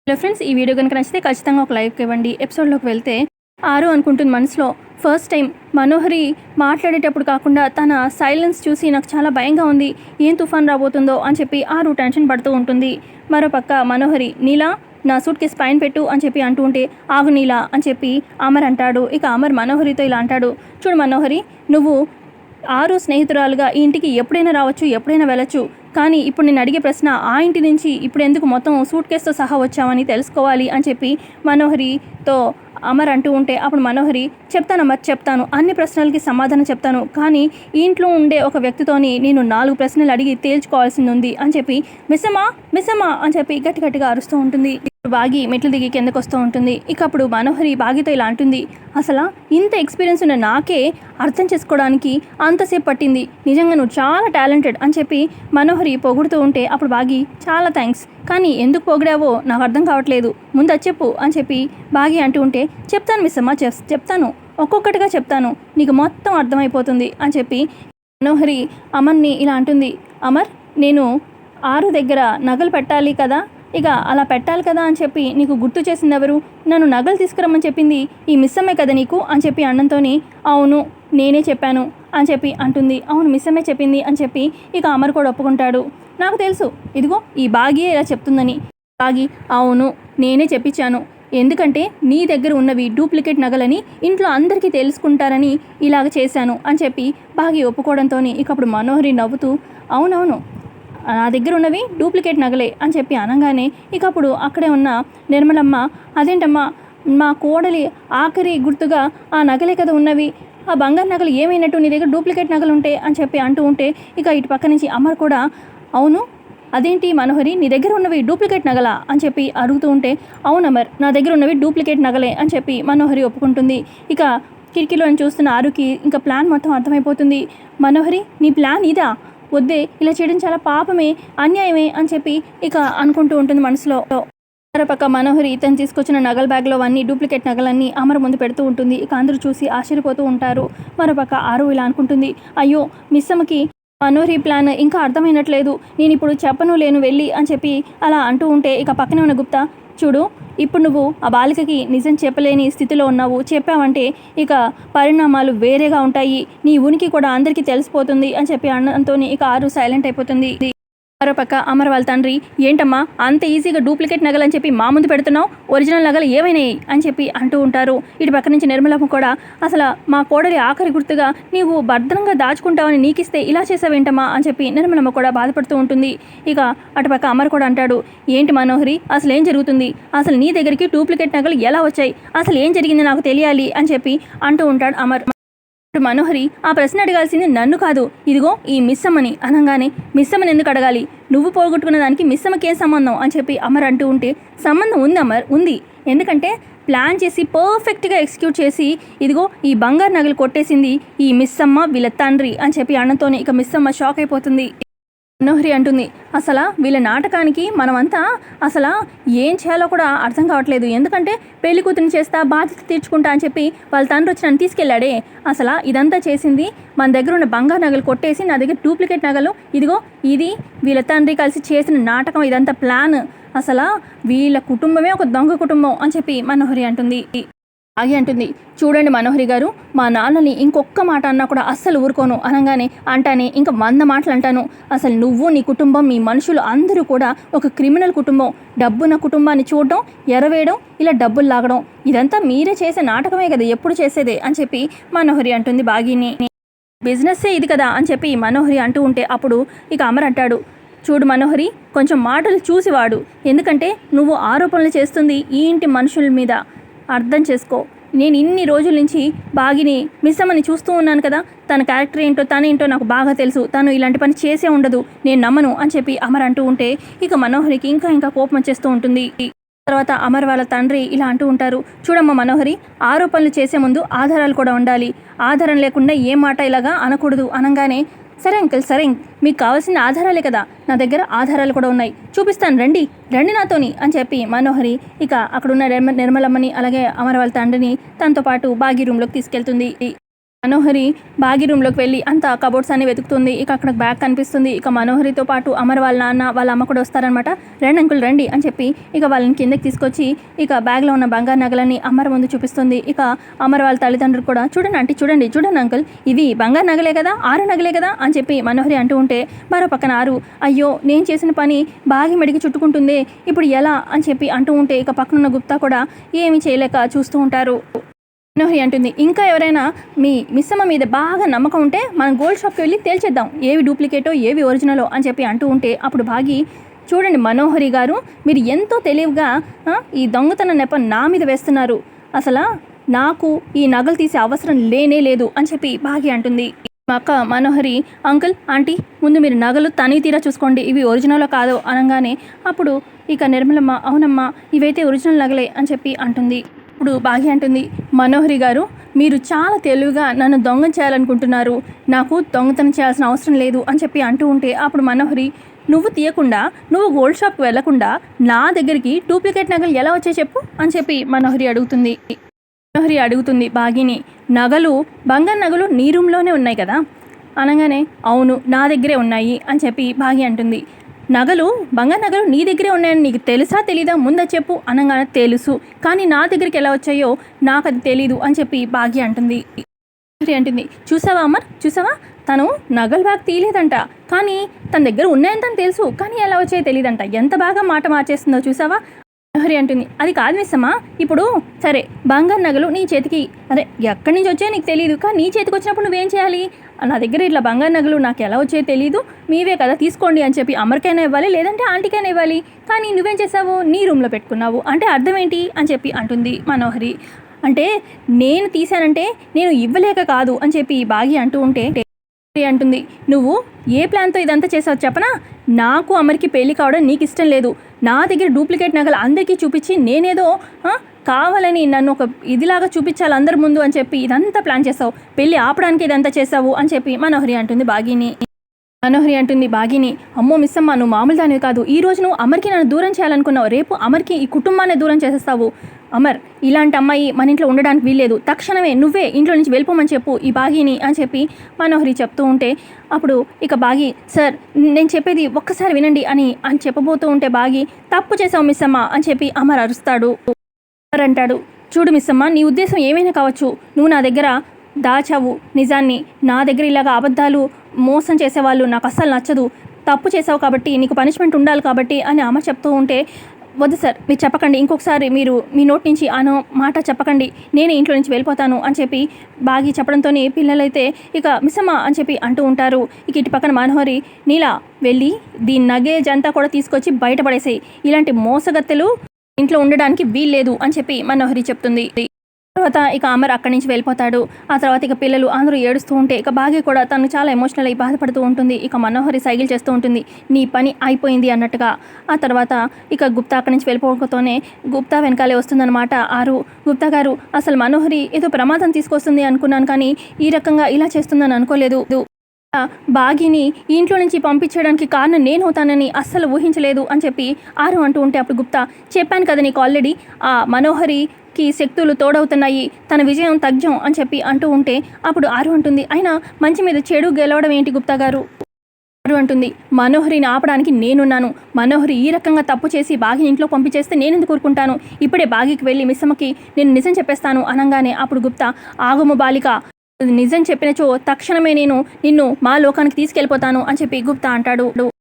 Hello friends, ఈ video కనుక నచ్చితే ఖచ్చితంగా ఒక లైక్ ఇవ్వండి. ఎపిసోడ్లోకి వెళ్తే ఆరు అనుకుంటుంది మనసులో, ఫస్ట్ టైం మనోహరి మాట్లాడేటప్పుడు కాకుండా తన సైలెన్స్ చూసి నాకు చాలా భయంగా ఉంది, ఏం తుఫాన్ రాబోతుందో అని చెప్పి ఆరు టెన్షన్ పడుతూ ఉంటుంది. మరోపక్క మనోహరి, నీలా నా సూట్ కేసు పైన పెట్టు అని చెప్పి అంటూ ఉంటే, ఆగు నీలా అని చెప్పి అమర్ అంటాడు. ఇక అమర్ మనోహరితో ఇలా అంటాడు, చూడు మనోహరి, నువ్వు ఆరు స్నేహితురాలుగా ఈ ఇంటికి ఎప్పుడైనా రావచ్చు, ఎప్పుడైనా వెళ్ళచ్చు. కానీ ఇప్పుడు నేను అడిగే ప్రశ్న, ఆ ఇంటి నుంచి ఇప్పుడు ఎందుకు మొత్తం సూట్ కేసుతో సహా వచ్చామని తెలుసుకోవాలి అని చెప్పి మనోహరితో అమర్ అంటూ ఉంటే, అప్పుడు మనోహరి, చెప్తాను అమర్, చెప్తాను, అన్ని ప్రశ్నలకి సమాధానం చెప్తాను, కానీ ఈ ఇంట్లో ఉండే ఒక వ్యక్తితోని నేను 4 ప్రశ్నలు అడిగి తేల్చుకోవాల్సింది ఉంది అని చెప్పి మిస్సమ్మా మిస్సమ్మా అని చెప్పి గట్టిగా అరుస్తూ ఉంటుంది. బాగి మెట్లు దిగి కిందకు వస్తూ ఉంటుంది. ఇక అప్పుడు మనోహరి బాగితో ఇలా అంటుంది, అసలు ఇంత ఎక్స్పీరియన్స్ ఉన్న నాకే అర్థం చేసుకోవడానికి అంతసేపు పట్టింది, నిజంగా నువ్వు చాలా టాలెంటెడ్ అని చెప్పి మనోహరి పొగుడుతూ ఉంటే, అప్పుడు బాగి, చాలా థ్యాంక్స్, కానీ ఎందుకు పొగిడావో నాకు అర్థం కావట్లేదు, ముందు అది చెప్పు అని చెప్పి బాగి అంటూ ఉంటే, చెప్తాను మిస్సమ్మ, చెప్తాను, ఒక్కొక్కటిగా చెప్తాను, నీకు మొత్తం అర్థమైపోతుంది అని చెప్పి మనోహరి అమర్ని ఇలా అంటుంది. అమర్, నేను ఆరు దగ్గర నగలు పెట్టాలి కదా, ఇక అలా పెట్టాలి కదా అని చెప్పి నీకు గుర్తు చేసింది ఎవరు? నన్ను నగలు తీసుకురమ్మని చెప్పింది ఈ మిస్సమ్మే కదా నీకు అని చెప్పి అన్నంతోని, అవును నేనే చెప్పాను అని చెప్పి అంటుంది. అవును మిస్సమ్మే చెప్పింది అని చెప్పి ఇక అమర్ కూడా ఒప్పుకుంటాడు. నాకు తెలుసు, ఇదిగో ఈ బాగియే ఇలా చెప్తుందని. బాగి, అవును నేనే చెప్పించాను, ఎందుకంటే నీ దగ్గర ఉన్నవి డూప్లికేట్ నగలని ఇంట్లో అందరికీ తెలుసుకుంటారని ఇలాగ చేశాను అని చెప్పి బాగి ఒప్పుకోవడంతో ఇక అప్పుడు మనోహరి నవ్వుతూ, అవునవును నా దగ్గర ఉన్నవి డూప్లికేట్ నగలే అని చెప్పి అనగానే ఇక అప్పుడు అక్కడే ఉన్న నిర్మలమ్మ, అదేంటమ్మా, మా కోడలి ఆఖరి గుర్తుగా ఆ నగలే కదా ఉన్నవి, ఆ బంగారు నగలు ఏమైనట్టు నీ దగ్గర డూప్లికేట్ నగలు ఉంటే అని చెప్పి అంటూ ఉంటే, ఇక ఇటు పక్క నుంచి అమర్ కూడా, అవును అదేంటి మనోహరి, నీ దగ్గర ఉన్నవి డూప్లికేట్ నగలా అని చెప్పి అడుగుతూ ఉంటే, అవును అమర్, నా దగ్గర ఉన్నవి డూప్లికేట్ నగలే అని చెప్పి మనోహరి ఒప్పుకుంటుంది. ఇక కిటికీలో చూస్తున్న ఆరుకి ఇంకా ప్లాన్ మొత్తం అర్థమైపోతుంది. మనోహరి, నీ ప్లాన్ ఇదా? వద్దే, ఇలా చేయడం చాలా పాపమే, అన్యాయమే అని చెప్పి ఇక అనుకుంటూ ఉంటుంది మనసులో. మరోపక్క మనోహరి తను తీసుకొచ్చిన నగల బ్యాగ్లో అన్ని డూప్లికేట్ నగలన్నీ అమర్ ముందు పెడుతూ ఉంటుంది. ఇక అందరూ చూసి ఆశ్చర్యపోతూ ఉంటారు. మరోపక్క ఆరు ఇలా అనుకుంటుంది, అయ్యో మిస్సమ్మకి మనోహరి ప్లాన్ ఇంకా అర్థమైనట్లేదు, నేను ఇప్పుడు చెప్పను లేను వెళ్ళి అని చెప్పి అలా అంటూ ఉంటే, ఇక పక్కనే ఉన్న గుప్తా, చూడు ఇప్పుడు నువ్వు ఆ బాలికకి నిజం చెప్పలేని స్థితిలో ఉన్నావు, చెప్పావంటే ఇక పరిణామాలు వేరేగా ఉంటాయి, నీ ఉనికి కూడా అందరికీ తెలిసిపోతుంది అని చెప్పి అన్నంతో ఇక ఆరు సైలెంట్ అయిపోతుంది. మరోపక్క అమర్ వాళ్ళ తండ్రి, ఏంటమ్మా అంత ఈజీగా డూప్లికేట్ నగలు అని చెప్పి మా ముందు పెడుతున్నావు, ఒరిజినల్ నగలు ఏమైనాయి అని చెప్పి అంటూ ఉంటారు. ఇటు పక్క నుంచి నిర్మలమ్మ కూడా, అసలు మా కోడలి ఆఖరి గుర్తుగా నీవు భద్రంగా దాచుకుంటావని నీకిస్తే ఇలా చేసావేంటమ్మా అని చెప్పి నిర్మలమ్మ కూడా బాధపడుతూ ఉంటుంది. ఇక అటుపక్క అమర్ కూడా అంటాడు, ఏంటి మనోహరి, అసలు ఏం జరుగుతుంది, అసలు నీ దగ్గరికి డూప్లికేట్ నగలు ఎలా వచ్చాయి, అసలు ఏం జరిగింది నాకు తెలియాలి అని చెప్పి అంటూ ఉంటాడు అమర్. మనోహరి, ఆ ప్రశ్న అడగాల్సింది నన్ను కాదు, ఇదిగో ఈ మిస్సమ్మని అనగానే, మిస్సమ్మని ఎందుకు అడగాలి, నువ్వు పోగొట్టుకున్న దానికి మిస్సమ్మకి ఏం సంబంధం అని చెప్పి అమర్ అంటూ ఉంటే, సంబంధం ఉంది అమర్, ఉంది, ఎందుకంటే ప్లాన్ చేసి పర్ఫెక్ట్గా ఎగ్జిక్యూట్ చేసి ఇదిగో ఈ బంగారు నగలు కొట్టేసింది ఈ మిస్సమ్మ వీళ్ళ తండ్రి అని చెప్పి అన్నతోనే ఇక మిస్సమ్మ షాక్ అయిపోతుంది. మనోహరి అంటుంది, అసలు వీళ్ళ నాటకానికి మనమంతా అసలు ఏం చేయాలో కూడా అర్థం కావట్లేదు, ఎందుకంటే పెళ్లి కూతురిని చేస్తా బాధ్యత తీర్చుకుంటా అని చెప్పి వాళ్ళ తండ్రి వచ్చి నన్ను తీసుకెళ్ళాడే, అసలు ఇదంతా చేసింది మన దగ్గర ఉన్న బంగారు నగలు కొట్టేసి నా దగ్గర డూప్లికేట్ నగలు, ఇదిగో ఇది వీళ్ళ తండ్రి కలిసి చేసిన నాటకం, ఇదంతా ప్లాన్, అసలు వీళ్ళ కుటుంబమే ఒక దొంగ కుటుంబం అని చెప్పి మనోహరి అంటుంది. ఆగి అంటుంది, చూడండి మనోహరి గారు, మా నాన్నని ఇంకొక్క మాట అన్నా కూడా అస్సలు ఊరుకోను, అనగానే అంటానే ఇంకా 100 మాటలు అంటాను, అసలు నువ్వు నీ కుటుంబం మీ మనుషులు అందరూ కూడా ఒక క్రిమినల్ కుటుంబం, డబ్బున్న కుటుంబాన్ని చూడడం, ఎరవేయడం, ఇలా డబ్బులు లాగడం, ఇదంతా మీరే చేసే నాటకమే కదా, ఎప్పుడు చేసేదే అని చెప్పి మనోహరి అంటుంది బాగిని. బిజినెస్సే ఇది కదా అని చెప్పి మనోహరి అంటూ ఉంటే, అప్పుడు ఇక అమర్ అంటాడు, చూడు మనోహరి, కొంచెం మాటలు చూసి వాడు, ఎందుకంటే నువ్వు ఆరోపణలు చేస్తుంది ఈ ఇంటి మనుషుల మీద, అర్థం చేసుకో, నేను ఇన్ని రోజుల నుంచి బాగిని మిస్సమ్మని చూస్తూ ఉన్నాను కదా, తన క్యారెక్టర్ ఏంటో తనేంటో నాకు బాగా తెలుసు, తను ఇలాంటి పని చేసే ఉండదు, నేను నమ్మను అని చెప్పి అమర్ అంటూ ఉంటే, ఇక మనోహరికి ఇంకా కోపం వచ్చేస్తూ ఉంటుంది. తర్వాత అమర్ వాళ్ళ తండ్రి ఇలా అంటూ ఉంటారు, చూడమ్మ మనోహరి, ఆరోపణలు చేసే ముందు ఆధారాలు కూడా ఉండాలి, ఆధారం లేకుండా ఏ మాట ఇలాగా అనకూడదు అనగానే, సరే అంకుల్, సరే, మీకు కావాల్సిన ఆధారాలే కదా, నా దగ్గర ఆధారాలు కూడా ఉన్నాయి, చూపిస్తాను, రండి రండి నాతోని అని చెప్పి మనోహరి ఇక అక్కడున్న నిర్మలమ్మని అలాగే అమర్ వాళ్ళ తండ్రిని తనతో పాటు బాగి రూమ్లోకి తీసుకెళ్తుంది. మనోహరి బాగి రూమ్లోకి వెళ్ళి అంత కబోర్డ్స్ అన్ని వెతుకుతుంది. ఇక అక్కడ బ్యాగ్ కనిపిస్తుంది. ఇక మనోహరితో పాటు అమర్ వాళ్ళ నాన్న వాళ్ళ అమ్మ కూడా వస్తారనమాట. రండి అంకుల్ రండి అని చెప్పి ఇక వాళ్ళని కిందకి తీసుకొచ్చి ఇక బ్యాగ్లో ఉన్న బంగారు నగలని అమర్ ముందు చూపిస్తుంది. ఇక అమర్ వాళ్ళ తల్లిదండ్రులు కూడా చూడండి ఆంటీ చూడండి చూడండి అంకుల్ ఇవి బంగారు నగలే కదా 6 నగలే కదా అని చెప్పి మనోహరి అంటూ ఉంటే మరో పక్కన ఆరు అయ్యో నేను చేసిన పని బాగి మెడికి చుట్టుకుంటుందే ఇప్పుడు ఎలా అని చెప్పి అంటూ ఉంటే ఇక పక్కనున్న గుప్తా కూడా ఏమీ చేయలేక చూస్తూ ఉంటారు. మనోహరి అంటుంది ఇంకా ఎవరైనా మీ మిస్సమ్మ మీద బాగా నమ్మకం ఉంటే మనం గోల్డ్ షాప్కి వెళ్ళి తేల్చేద్దాం ఏవి డూప్లికేటో ఏవి ఒరిజినలో అని చెప్పి అంటూ ఉంటే అప్పుడు బాగి చూడండి మనోహరి గారు మీరు ఎంతో తెలివిగా ఈ దొంగతన నెపం నా మీద వేస్తున్నారు. అసలు నాకు ఈ నగలు తీసే అవసరం లేనే లేదు అని చెప్పి బాగి అంటుంది. మా అక్క మనోహరి అంకుల్ ఆంటీ ముందు మీరు నగలు తని తీరా చూసుకోండి ఇవి ఒరిజినలో కాదో అనగానే అప్పుడు ఇక నిర్మలమ్మ అవునమ్మా ఇవైతే ఒరిజినల్ నగలే అని చెప్పి అంటుంది. ఇప్పుడు బాగి అంటుంది మనోహరి గారు మీరు చాలా తెలివిగా నన్ను దొంగ చేయాలనుకుంటున్నారు నాకు దొంగతనం చేయాల్సిన అవసరం లేదు అని చెప్పి అంటూ ఉంటే అప్పుడు మనోహరి నువ్వు తీయకుండా నువ్వు గోల్డ్ షాప్కి వెళ్లకుండా నా దగ్గరికి డూప్లికేట్ నగలు ఎలా వచ్చాయి చెప్పు అని చెప్పి మనోహరి అడుగుతుంది బాగిని నగలు బంగారు నగలు నీ రూమ్లోనే ఉన్నాయి కదా అనగానే అవును నా దగ్గరే ఉన్నాయి అని చెప్పి బాగి అంటుంది. నగలు బంగారు నగలు నీ దగ్గరే ఉన్నాయని నీకు తెలుసా తెలీదా ముందు చెప్పు అనగానే తెలుసు కానీ నా దగ్గరికి ఎలా వచ్చాయో నాకు అది తెలీదు అని చెప్పి బాగి అంటుంది. చూసావా అమర్ చూసావా తను నగలు బ్యాగ్ తీయలేదంట కానీ తన దగ్గర ఉన్నాయని తను తెలుసు కానీ ఎలా వచ్చాయో తెలియదంట ఎంత బాగా మాట మార్చేస్తుందో చూసావా హరి అంటుంది అది కాదు మిస్సమ్మా ఇప్పుడు సరే బంగారు నగలు నీ చేతికి అదే ఎక్కడి నుంచి వచ్చాయో నీకు తెలియదు కానీ నీ చేతికి వచ్చినప్పుడు నువ్వేం చేయాలి నా దగ్గర ఇట్లా బంగారు నగలు నాకు ఎలా వచ్చాయో తెలీదు మీవే కదా తీసుకోండి అని చెప్పి అమర్కైనా ఇవ్వాలి లేదంటే ఆంటీకైనా ఇవ్వాలి కానీ నువ్వేం చేసావు నీ రూమ్లో పెట్టుకున్నావు అంటే అర్థం ఏంటి అని చెప్పి అంటుంది మనోహరి. అంటే నేను తీశానంటే నేను ఇవ్వలేక కాదు అని చెప్పి బాగి అంటూ ఉంటే అంటుంది నువ్వు ఏ ప్లాన్తో ఇదంతా చేసావు చెప్పనా నాకు అమర్కి పెళ్లి కావడం నీకు ఇష్టం లేదు నా దగ్గర డూప్లికేట్ నగలు అందరికీ చూపించి నేనేదో కావాలని నన్ను ఒక ఇదిలాగా చూపించాలి అందరి ముందు అని చెప్పి ఇదంతా ప్లాన్ చేసావు పెళ్ళి ఆపడానికి ఇదంతా చేసావు అని చెప్పి మనోహరి అంటుంది బాగిని అమ్మో మిస్సమ్మ నువ్వు మామూలు దానివి కాదు ఈ రోజు నువ్వు అమర్కి నన్ను దూరం చేయాలనుకున్నావు రేపు అమర్కి ఈ కుటుంబాన్ని దూరం చేసేస్తావు అమర్ ఇలాంటి అమ్మాయి మన ఇంట్లో ఉండడానికి వీల్లేదు తక్షణమే నువ్వే ఇంట్లో నుంచి వెళ్ళిపోమని చెప్పు ఈ బాగిని అని చెప్పి మనోహరి చెప్తూ ఉంటే అప్పుడు ఇక బాగి సార్ నేను చెప్పేది ఒక్కసారి వినండి అని చెప్పబోతూ ఉంటే బాగి తప్పు చేసావు మిస్సమ్మ అని చెప్పి అమర్ అరుస్తాడు. అమర్ అంటాడు చూడు మిస్సమ్మ నీ ఉద్దేశం ఏమైనా కావచ్చు నువ్వు నా దగ్గర దాచావు నిజాన్ని నా దగ్గర ఇలాగ అబద్ధాలు మోసం చేసేవాళ్ళు నాకు అస్సలు నచ్చదు తప్పు చేసావు కాబట్టి నీకు పనిష్మెంట్ ఉండాలి కాబట్టి అని అమ్మ చెప్తూ ఉంటే వద్దు సార్ మీరు చెప్పకండి ఇంకొకసారి మీరు మీ నోటి నుంచి ఆనో మాట చెప్పకండి నేనే ఇంట్లో నుంచి వెళ్ళిపోతాను అని చెప్పి బాగి చెప్పడంతో పిల్లలైతే ఇక మిస్సమ్మ అని చెప్పి అంటూ ఉంటారు. ఇక ఇటు పక్కన మనోహరి నీలా వెళ్ళి దీని నగేజ్ అంతా కూడా తీసుకొచ్చి బయటపడేసేయి ఇలాంటి మోసగత్తెలు ఇంట్లో ఉండడానికి వీల్లేదు అని చెప్పి మనోహరి చెప్తుంది. తర్వాత ఇక అమర్ అక్కడి నుంచి వెళ్ళిపోతాడు. ఆ తర్వాత ఇక పిల్లలు అందరూ ఏడుస్తూ ఉంటే ఇక బాగి కూడా తను చాలా ఎమోషనల్ అయి బాధపడుతూ ఉంటుంది. ఇక మనోహరి సైకిల్ చేస్తూ ఉంటుంది నీ పని అయిపోయింది అన్నట్టుగా. ఆ తర్వాత ఇక గుప్తా అక్కడి నుంచి వెళ్ళిపోవడంతోనే గుప్తా వెనకాలే వస్తుందన్నమాట ఆరు. గుప్తా గారు అసలు మనోహరి ఏదో ప్రమాదం తీసుకొస్తుంది అనుకున్నాను కానీ ఈ రకంగా ఇలా చేస్తుందని అనుకోలేదు బాగిని ఇంట్లో నుంచి పంపించడానికి కారణం నేను అవుతానని అస్సలు ఊహించలేదు అని చెప్పి ఆరు అంటూ ఉంటే అప్పుడు గుప్తా చెప్పాను కదా నీకు ఆల్రెడీ ఆ మనోహరికి శక్తులు తోడవుతున్నాయి తన విజయం తథ్యం అని చెప్పి అంటూ ఉంటే అప్పుడు ఆరు అంటుంది అయినా మంచి మీద చెడు గెలవడం ఏంటి గుప్తా గారు ఆరు అంటుంది మనోహరిని ఆపడానికి నేనున్నాను మనోహరి ఈ రకంగా తప్పు చేసి బాగిని ఇంట్లో పంపించేస్తే నేనెందుకు ఊరుకుంటాను ఇప్పుడే బాగికి వెళ్ళి మిస్సమ్మకి నేను నిజం చెప్పేస్తాను అనగానే అప్పుడు గుప్తా ఆగము బాలిక నిజం చెప్పినచో తక్షణమే నేను నిన్ను మా లోకానికి తీసుకెళ్ళిపోతాను అని చెప్పి గుప్తా అంటాడు.